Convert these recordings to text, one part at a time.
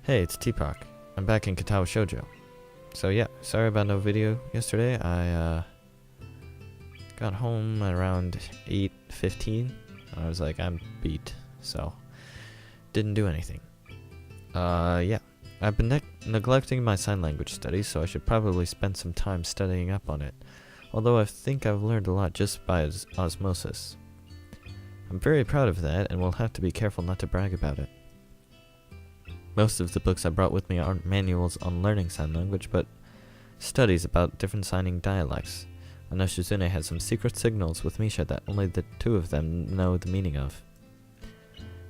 Hey, it's Tpok. I'm back in Katawa Shoujo. So yeah, sorry about no video yesterday. I got home around 8:15. I was like, I'm beat, so didn't do anything. Yeah, I've been neglecting my sign language studies, so I should probably spend some time studying up on it. Although I think I've learned a lot just by osmosis. I'm very proud of that, and will have to be careful not to brag about it. Most of the books I brought with me aren't manuals on learning sign language, but studies about different signing dialects. I know Shizune has some secret signals with Misha that only the two of them know the meaning of.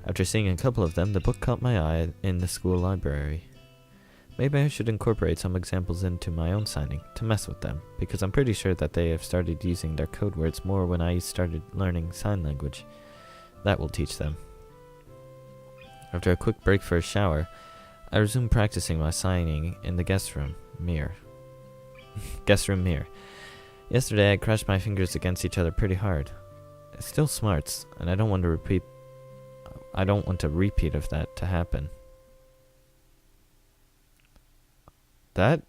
After seeing a couple of them, the book caught my eye in the school library. Maybe I should incorporate some examples into my own signing, to mess with them, because I'm pretty sure that they have started using their code words more when I started learning sign language. That will teach them. After a quick break for a shower, I resumed practicing my signing in the guest room mirror. Yesterday I crashed my fingers against each other pretty hard. It still smarts, and I don't want to repeat of that to happen. That,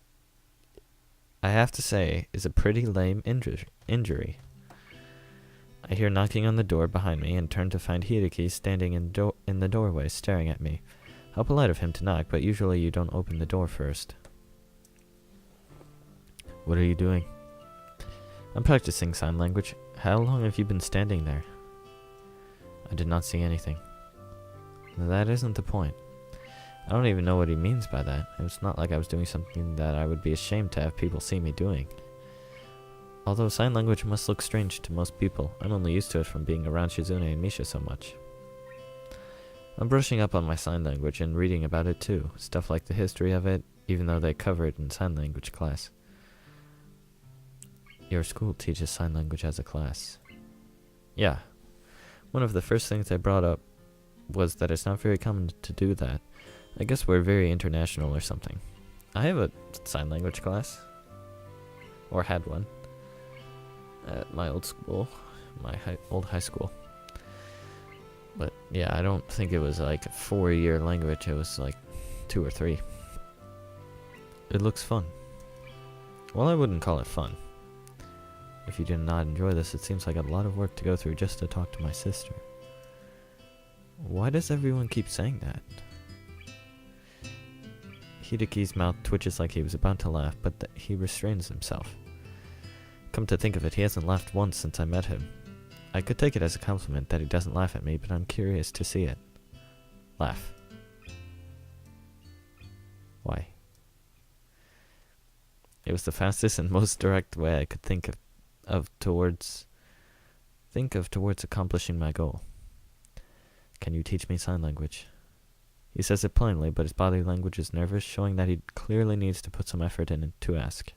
I have to say, is a pretty lame injury. I hear knocking on the door behind me and turn to find Hideki standing in the doorway staring at me. How polite of him to knock, but usually you don't open the door first. What are you doing? I'm practicing sign language. How long have you been standing there? I did not see anything. That isn't the point. I don't even know what he means by that. It's not like I was doing something that I would be ashamed to have people see me doing. Although sign language must look strange to most people, I'm only used to it from being around Shizune and Misha so much. I'm brushing up on my sign language and reading about it too, stuff like the history of it, even though they cover it in sign language class. Your school teaches sign language as a class. Yeah. One of the first things I brought up was that it's not very common to do that. I guess we're very international or something. I have a sign language class. Or had one. At my old school, my old high school. But yeah, I don't think it was like a 4-year language, it was like 2 or 3. It looks fun. Well, I wouldn't call it fun. If you did not enjoy this, it seems like a lot of work to go through just to talk to my sister. Why does everyone keep saying that? Hideki's mouth twitches like he was about to laugh, but he restrains himself. Come to think of it, he hasn't laughed once since I met him. I could take it as a compliment that he doesn't laugh at me, but I'm curious to see it. Laugh. Why? It was the fastest and most direct way I could think of towards accomplishing my goal. Can you teach me sign language? He says it plainly, but his body language is nervous, showing that he clearly needs to put some effort in to ask.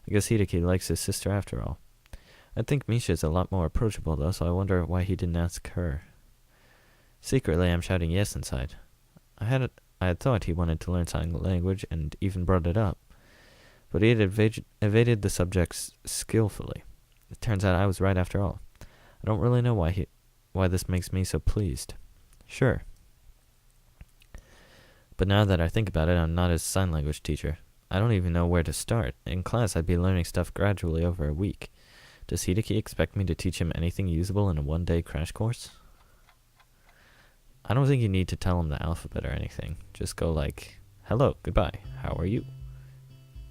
I guess Hideki likes his sister after all. I think Misha is a lot more approachable though, so I wonder why he didn't ask her. Secretly, I'm shouting yes inside. I had thought he wanted to learn sign language and even brought it up, but he had evaded the subjects skillfully. It turns out I was right after all. I don't really know why this makes me so pleased. Sure. But now that I think about it, I'm not his sign language teacher. I don't even know where to start. In class, I'd be learning stuff gradually over a week. Does Hideki expect me to teach him anything usable in a 1-day crash course? I don't think you need to tell him the alphabet or anything. Just go like, hello, goodbye, how are you?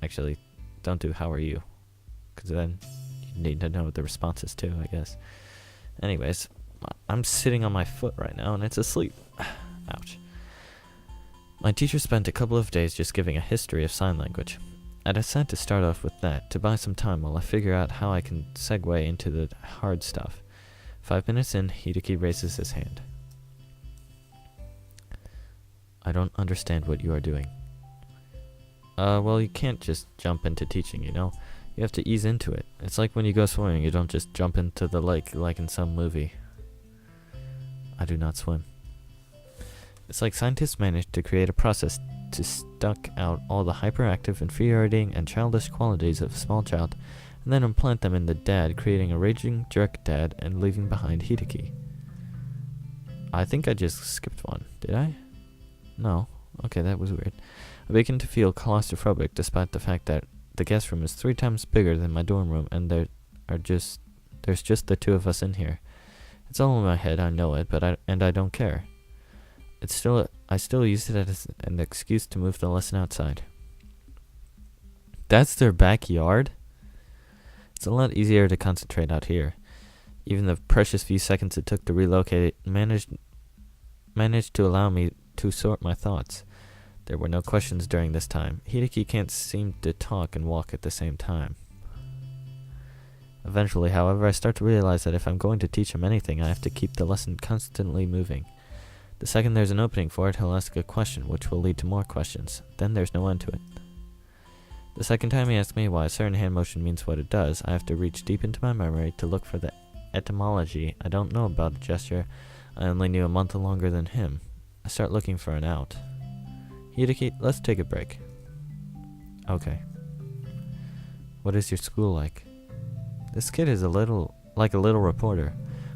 Actually, don't do how are you, because then you need to know the responses too, I guess. Anyways, I'm sitting on my foot right now and it's asleep. Ouch. My teacher spent a couple of days just giving a history of sign language. I decided to start off with that, to buy some time while I figure out how I can segue into the hard stuff. 5 minutes in, Hideki raises his hand. I don't understand what you are doing. Well, you can't just jump into teaching, you know? You have to ease into it. It's like when you go swimming, you don't just jump into the lake like in some movie. I do not swim. It's like scientists managed to create a process to suck out all the hyperactive, infuriating, and childish qualities of a small child, and then implant them in the dad, creating a raging jerk dad and leaving behind Hideki. I think I just skipped one, did I? No. Okay, that was weird. I begin to feel claustrophobic despite the fact that the guest room is 3 times bigger than my dorm room and there's just the 2 of us in here. It's all in my head, I know it, but I don't care. I still use it as an excuse to move the lesson outside. That's their backyard? It's a lot easier to concentrate out here. Even the precious few seconds it took to relocate managed to allow me to sort my thoughts. There were no questions during this time. Hideki can't seem to talk and walk at the same time. Eventually, however, I start to realize that if I'm going to teach him anything, I have to keep the lesson constantly moving. The second there's an opening for it, he'll ask a question, which will lead to more questions. Then there's no end to it. The second time he asks me why a certain hand motion means what it does, I have to reach deep into my memory to look for the etymology. I don't know about a gesture I only knew a month longer than him. I start looking for an out. Hideki, let's take a break. Okay. What is your school like? This kid is a little reporter,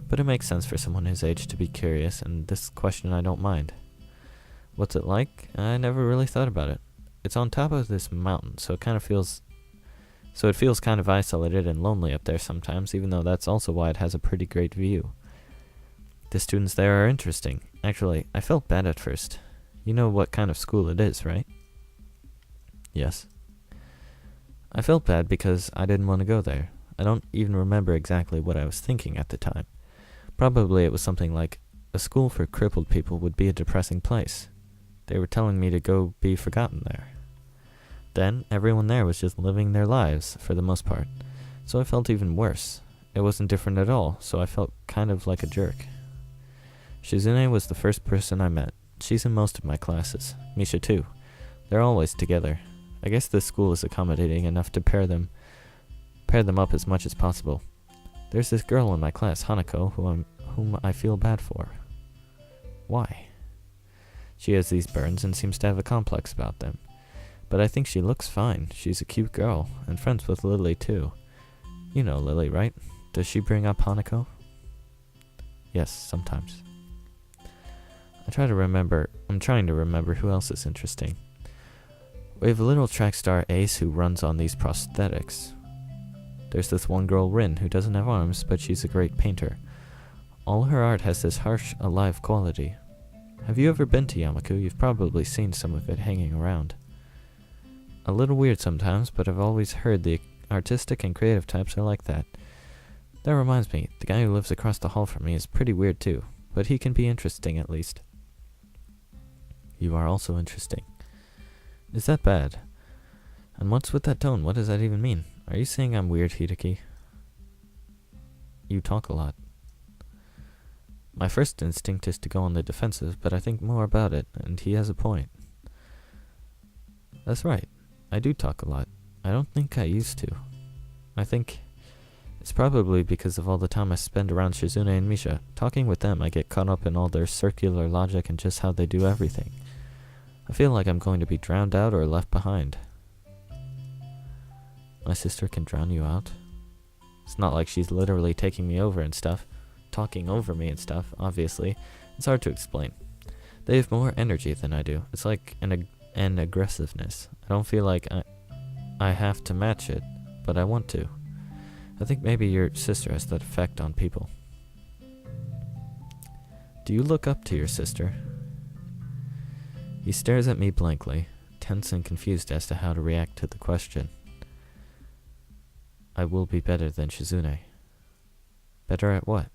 but it makes sense for someone his age to be curious, and this question I don't mind. What's it like? I never really thought about it. It's on top of this mountain, so it feels kind of isolated and lonely up there sometimes, even though that's also why it has a pretty great view. The students there are interesting. Actually, I felt bad at first. You know what kind of school it is, right? Yes. I felt bad because I didn't want to go there. I don't even remember exactly what I was thinking at the time. Probably it was something like, a school for crippled people would be a depressing place. They were telling me to go be forgotten there. Then, everyone there was just living their lives, for the most part. So I felt even worse. It wasn't different at all, so I felt kind of like a jerk. Shizune was the first person I met. She's in most of my classes. Misha too. They're always together. I guess this school is accommodating enough to pair them up as much as possible. There's this girl in my class, Hanako, whom I feel bad for. Why? She has these burns and seems to have a complex about them. But I think she looks fine. She's a cute girl, and friends with Lily too. You know Lily, right? Does she bring up Hanako? Yes, sometimes. I'm trying to remember who else is interesting. We have a little track star Ace who runs on these prosthetics. There's this one girl, Rin, who doesn't have arms, but she's a great painter. All her art has this harsh, alive quality. Have you ever been to Yamaku? You've probably seen some of it hanging around. A little weird sometimes, but I've always heard the artistic and creative types are like that. That reminds me, the guy who lives across the hall from me is pretty weird too, but he can be interesting at least. You are also interesting. Is that bad? And what's with that tone? What does that even mean? Are you saying I'm weird, Hideki? You talk a lot. My first instinct is to go on the defensive, but I think more about it, and he has a point. That's right. I do talk a lot. I don't think I used to. I think it's probably because of all the time I spend around Shizune and Misha. Talking with them, I get caught up in all their circular logic and just how they do everything. I feel like I'm going to be drowned out or left behind. My sister can drown you out? It's not like she's literally taking me over and stuff. Talking over me and stuff, obviously. It's hard to explain. They have more energy than I do. It's like an aggressiveness. I don't feel like I have to match it, but I want to. I think maybe your sister has that effect on people. Do you look up to your sister? He stares at me blankly, tense and confused as to how to react to the question. I will be better than Shizune. Better at what?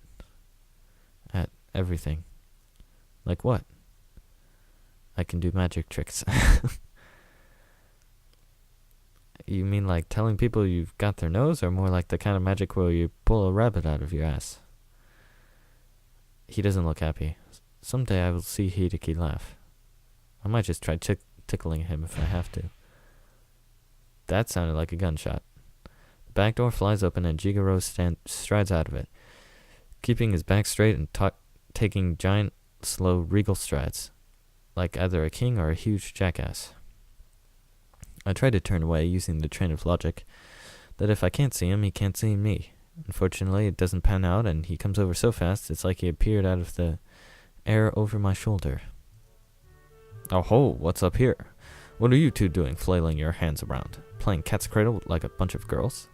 At everything. Like what? I can do magic tricks. You mean like telling people you've got their nose, or more like the kind of magic where you pull a rabbit out of your ass? He doesn't look happy. Someday I will see Hideki laugh. I might just try tickling him if I have to. That sounded like a gunshot. The back door flies open and Jigaro strides out of it, keeping his back straight and taking giant, slow, regal strides, like either a king or a huge jackass. I try to turn away, using the train of logic that if I can't see him, he can't see me. Unfortunately, it doesn't pan out, and he comes over so fast, it's like he appeared out of the air over my shoulder. Oh ho, what's up here? What are you two doing flailing your hands around? Playing cat's cradle like a bunch of girls?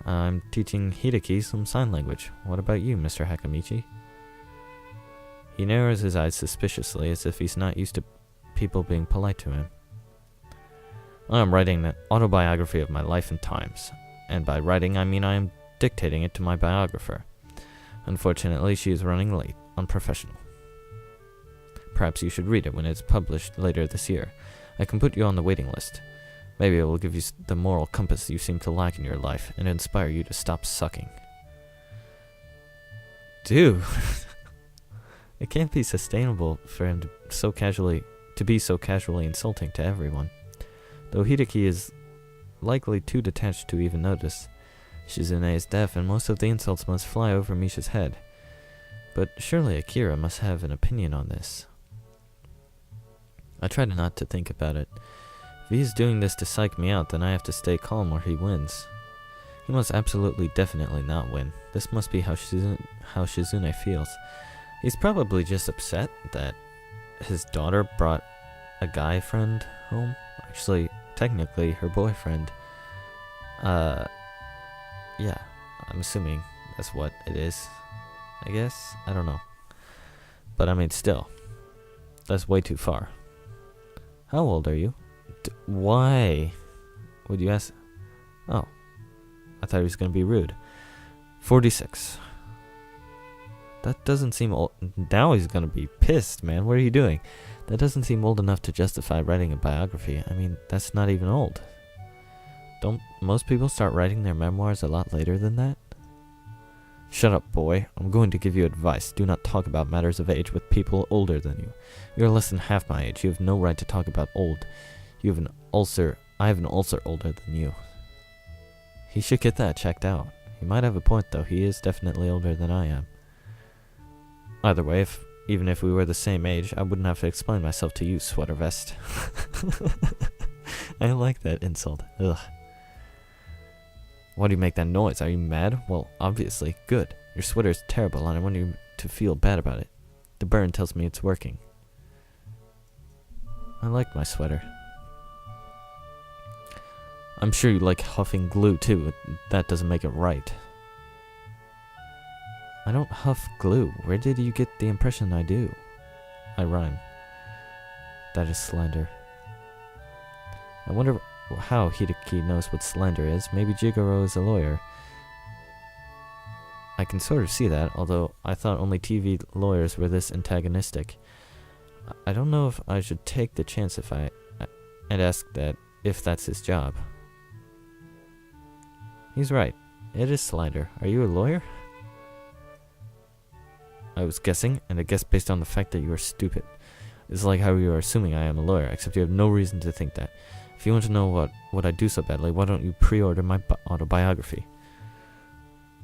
I'm teaching Hideki some sign language. What about you, Mr. Hakamichi? He narrows his eyes suspiciously as if he's not used to people being polite to him. I'm writing an autobiography of my life and times. And by writing, I mean I am dictating it to my biographer. Unfortunately, she is running late. Unprofessional. Perhaps you should read it when it's published later this year. I can put you on the waiting list. Maybe it will give you the moral compass you seem to lack in your life and inspire you to stop sucking. Dude, it can't be sustainable for him to be so casually insulting to everyone. Though Hideki is likely too detached to even notice. Shizune is deaf and most of the insults must fly over Misha's head. But surely Akira must have an opinion on this. I try not to think about it. If he's doing this to psych me out, then I have to stay calm or he wins. He must absolutely definitely not win. This must be how Shizune feels. He's probably just upset that his daughter brought a guy friend home. Actually, technically her boyfriend. Yeah, I'm assuming that's what it is. I guess? I don't know. But I mean, still. That's way too far. How old are you? Why would you ask? Oh. I thought he was going to be rude. 46. That doesn't seem old. Now he's going to be pissed, man. What are you doing? That doesn't seem old enough to justify writing a biography. I mean, that's not even old. Don't most people start writing their memoirs a lot later than that? Shut up, boy. I'm going to give you advice. Do not talk about matters of age with people older than you. You're less than half my age. You have no right to talk about old. You have an ulcer. I have an ulcer older than you. He should get that checked out. He might have a point, though. He is definitely older than I am. Either way, even if we were the same age, I wouldn't have to explain myself to you, sweater vest. I like that insult. Ugh. Why do you make that noise? Are you mad? Well, obviously. Good. Your sweater is terrible and I want you to feel bad about it. The burn tells me it's working. I like my sweater. I'm sure you like huffing glue too. That doesn't make it right. I don't huff glue. Where did you get the impression I do? I rhyme. That is slander. I wonder how Hideki knows what slander is. Maybe Jigaro is a lawyer. I can sort of see that, although I thought only TV lawyers were this antagonistic. I don't know if I should take the chance and ask that if that's his job. He's right. It is slander. Are you a lawyer? I was guessing, and I guess based on the fact that you are stupid. It's like how you are assuming I am a lawyer, except you have no reason to think that. If you want to know what I do so badly, why don't you pre-order my autobiography?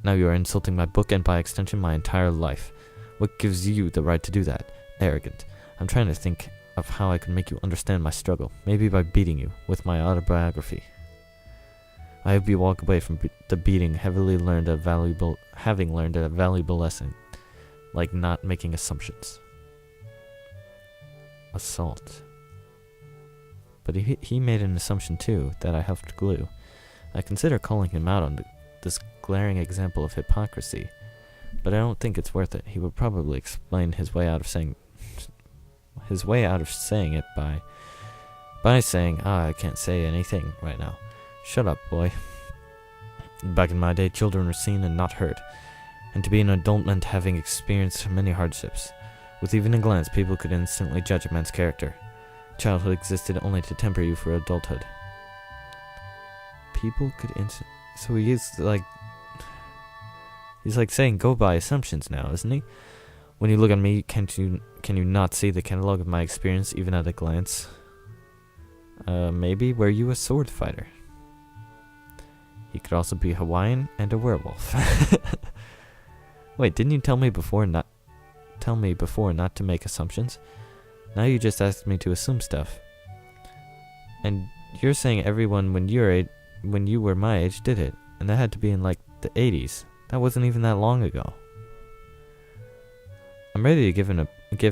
Now you are insulting my book and by extension my entire life. What gives you the right to do that? Arrogant. I'm trying to think of how I can make you understand my struggle. Maybe by beating you with my autobiography. I hope you walk away from the beating having learned a valuable lesson. Like not making assumptions. Assault. But he made an assumption too, that I huffed glue. I consider calling him out on this glaring example of hypocrisy, but I don't think it's worth it. He would probably explain his way out of saying it by saying, I can't say anything right now. Shut up, boy. Back in my day, children were seen and not heard, and to be an adult meant having experienced many hardships. With even a glance, people could instantly judge a man's character. Childhood existed only to temper you for adulthood. People could so he's like saying go by assumptions now, isn't he? When you look at me, can you not see the catalog of my experience even at a glance? Maybe were you a sword fighter? He could also be Hawaiian and a werewolf. Wait, didn't you tell me before not to make assumptions? Now you just asked me to assume stuff. And you're saying everyone when you were my age did it, and that had to be in like the 80s. That wasn't even that long ago. I'm ready to give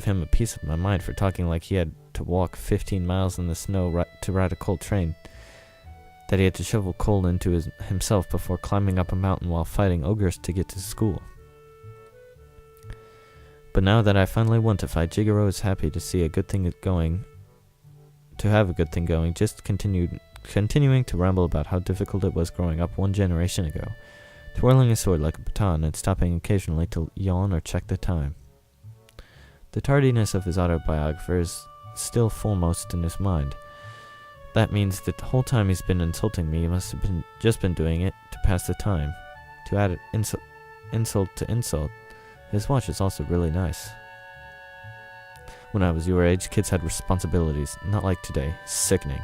him a piece of my mind for talking like he had to walk 15 miles in the snow to ride a coal train, that he had to shovel coal into himself before climbing up a mountain while fighting ogres to get to school. But now that I finally won to fight, Jigaro is happy to see a good thing going, just continuing to ramble about how difficult it was growing up 1 generation ago, twirling his sword like a baton and stopping occasionally to yawn or check the time. The tardiness of his autobiographer is still foremost in his mind. That means that the whole time he's been insulting me, he must have just been doing it to pass the time. To add insult to insult, his watch is also really nice. When I was your age, kids had responsibilities, not like today. Sickening.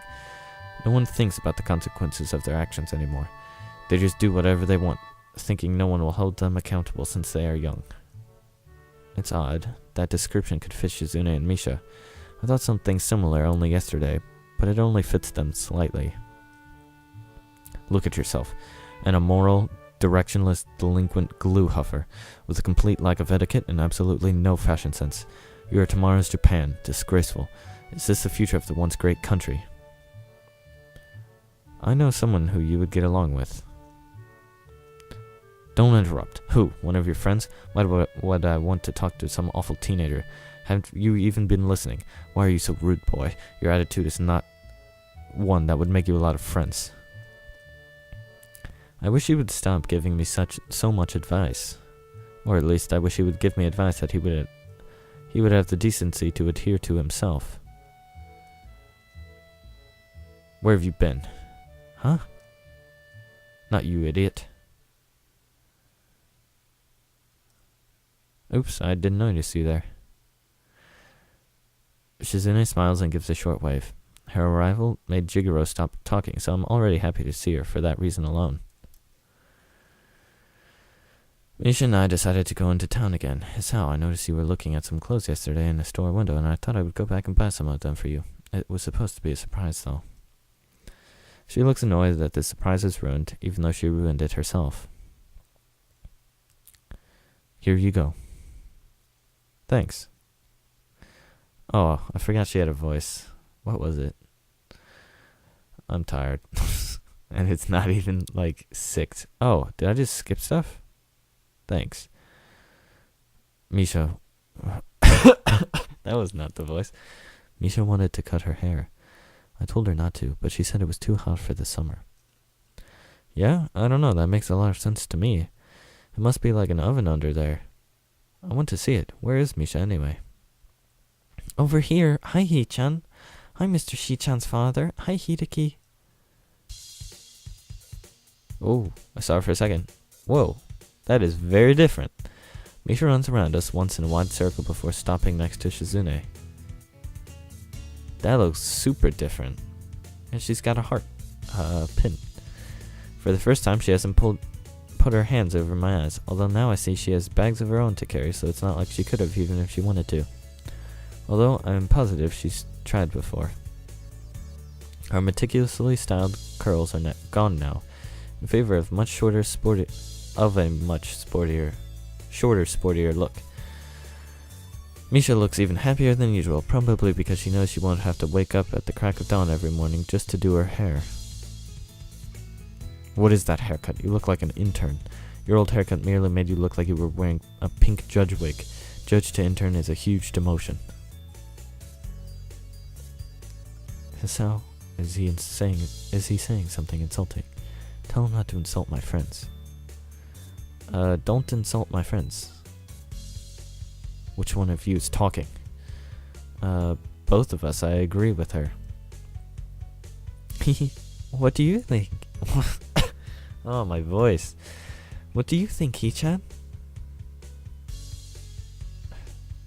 No one thinks about the consequences of their actions anymore. They just do whatever they want, thinking no one will hold them accountable since they are young. It's odd. That description could fit Shizune and Misha. I thought something similar only yesterday, but it only fits them slightly. Look at yourself. An immoral, directionless, delinquent glue huffer, with a complete lack of etiquette and absolutely no fashion sense. You are tomorrow's Japan. Disgraceful. Is this the future of the once great country? I know someone who you would get along with. Don't interrupt. Who? One of your friends? Why would I want to talk to some awful teenager? Haven't you even been listening? Why are you so rude, boy? Your attitude is not one that would make you a lot of friends. I wish he would stop giving me so much advice. Or at least I wish he would give me advice that he would have the decency to adhere to himself. Where have you been? Huh? Not you, idiot. Oops, I didn't notice you there. Shizune smiles and gives a short wave. Her arrival made Jigaro stop talking, so I'm already happy to see her for that reason alone. Misha and I decided to go into town again. Hisao, I noticed you were looking at some clothes yesterday in the store window, and I thought I would go back and buy some of them for you. It was supposed to be a surprise, though. She looks annoyed that the surprise is ruined, even though she ruined it herself. Here you go. Thanks. Oh, I forgot she had a voice. What was it? I'm tired. And it's not even, 6. Oh, did I just skip stuff? Thanks. Misha. That was not the voice. Misha wanted to cut her hair. I told her not to, but she said it was too hot for the summer. Yeah, I don't know. That makes a lot of sense to me. It must be like an oven under there. I want to see it. Where is Misha anyway? Over here. Hi, Hee-chan. Hi, Mr. Shi-chan's father. Hi, Hideki. Oh, I saw her for a second. Whoa, that is very different. Misha runs around us once in a wide circle before stopping next to Shizune. That looks super different. And she's got a heart pin. For the first time, she hasn't put her hands over my eyes, although now I see she has bags of her own to carry, so it's not like she could have even if she wanted to. Although I'm positive she's tried before. Her meticulously styled curls are gone now, in favor of shorter, sportier look. Misha looks even happier than usual, probably because she knows she won't have to wake up at the crack of dawn every morning just to do her hair. What is that haircut? You look like an intern. Your old haircut merely made you look like you were wearing a pink judge wig. Judge to intern is a huge demotion. Hisao, is he saying something insulting? Tell him not to insult my friends. Don't insult my friends. Which one of you is talking? Both of us. I agree with her. What do you think? Oh, my voice. What do you think, Hee-chan?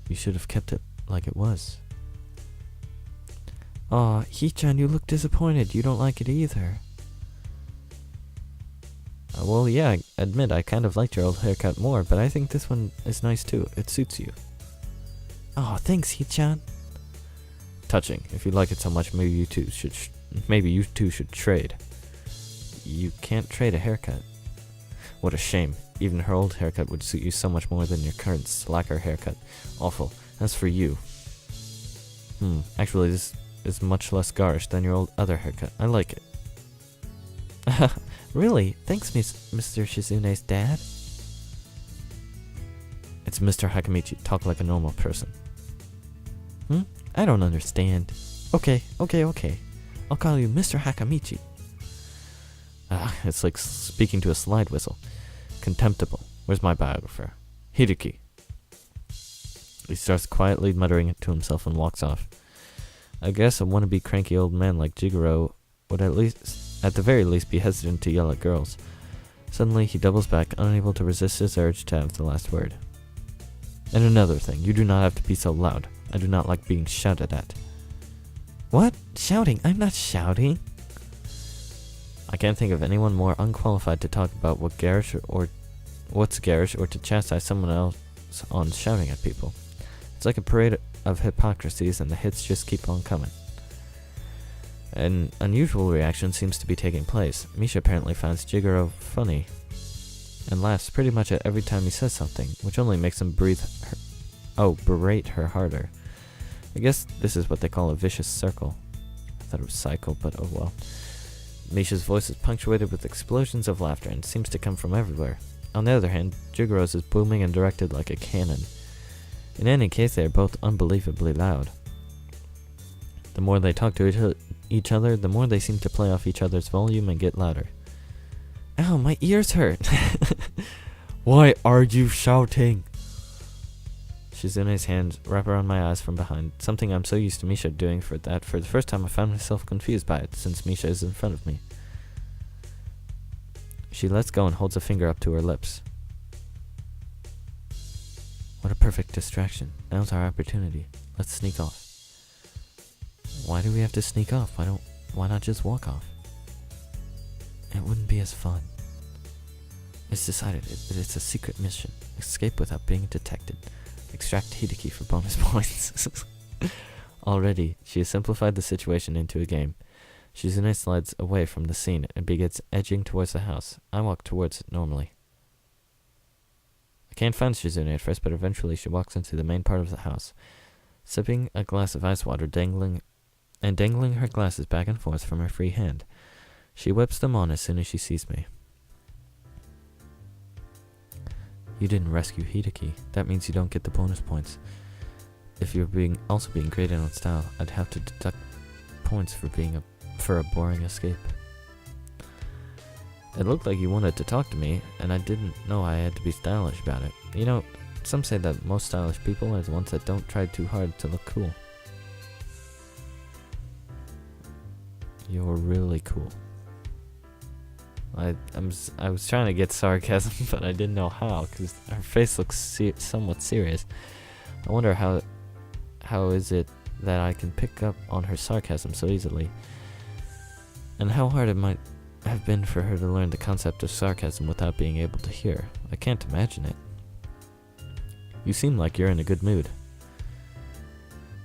You should have kept it like it was. Aw, Hee-chan, you look disappointed. You don't like it either. Well, yeah, I admit I kind of liked your old haircut more, but I think this one is nice too. It suits you. Oh, thanks, Hee-chan. Touching. If you like it so much, maybe you two should trade. You can't trade a haircut. What a shame. Even her old haircut would suit you so much more than your current slacker haircut. Awful. As for you... Actually, this is much less garish than your other haircut. I like it. Really? Thanks, Mr. Shizune's dad. It's Mr. Hakamichi. Talk like a normal person. I don't understand. Okay. I'll call you Mr. Hakamichi. It's like speaking to a slide whistle. Contemptible. Where's my biographer? Hideki. He starts quietly muttering it to himself and walks off. I guess a wannabe cranky old man like Jigaro would at the very least be hesitant to yell at girls. Suddenly he doubles back, unable to resist his urge to have the last word. And another thing, you do not have to be so loud. I do not like being shouted at. What? Shouting? I'm not shouting. I can't think of anyone more unqualified to talk about what's garish or to chastise someone else on shouting at people. It's like a parade of hypocrisies and the hits just keep on coming. An unusual reaction seems to be taking place. Misha apparently finds Jigaro funny and laughs pretty much at every time he says something, which only makes him berate her harder. I guess this is what they call a vicious circle. I thought it was cycle, but oh well. Misha's voice is punctuated with explosions of laughter and seems to come from everywhere. On the other hand, Jigaro's is booming and directed like a cannon. In any case, they are both unbelievably loud. The more they talk to each other, the more they seem to play off each other's volume and get louder. Ow, my ears hurt! Why are you shouting? Shizune's hands wrap around my eyes from behind, something I'm so used to Misha doing for the first time I found myself confused by it, since Misha is in front of me. She lets go and holds a finger up to her lips. What a perfect distraction. Now's our opportunity. Let's sneak off. Why do we have to sneak off? Why not just walk off? It wouldn't be as fun. It's decided. It's a secret mission. Escape without being detected. Extract Hideki for bonus points. Already, she has simplified the situation into a game. Shizune slides away from the scene and begins edging towards the house. I walk towards it normally. I can't find Shizune at first, but eventually she walks into the main part of the house, sipping a glass of ice water, dangling her glasses back and forth from her free hand. She whips them on as soon as she sees me. You didn't rescue Hideki. That means you don't get the bonus points. If you're also being created on style, I'd have to deduct points for a boring escape. It looked like you wanted to talk to me, and I didn't know I had to be stylish about it. You know, some say that most stylish people are the ones that don't try too hard to look cool. You're really cool. I was trying to get sarcasm, but I didn't know how, because her face looks somewhat serious. I wonder how is it that I can pick up on her sarcasm so easily, and how hard it might have been for her to learn the concept of sarcasm without being able to hear. I can't imagine it. You seem like you're in a good mood.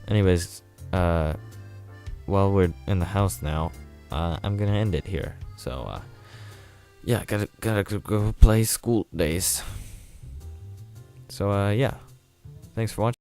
Anyways, while we're in the house now, I'm gonna end it here. So, yeah, gotta go play school days. So, yeah. Thanks for watching.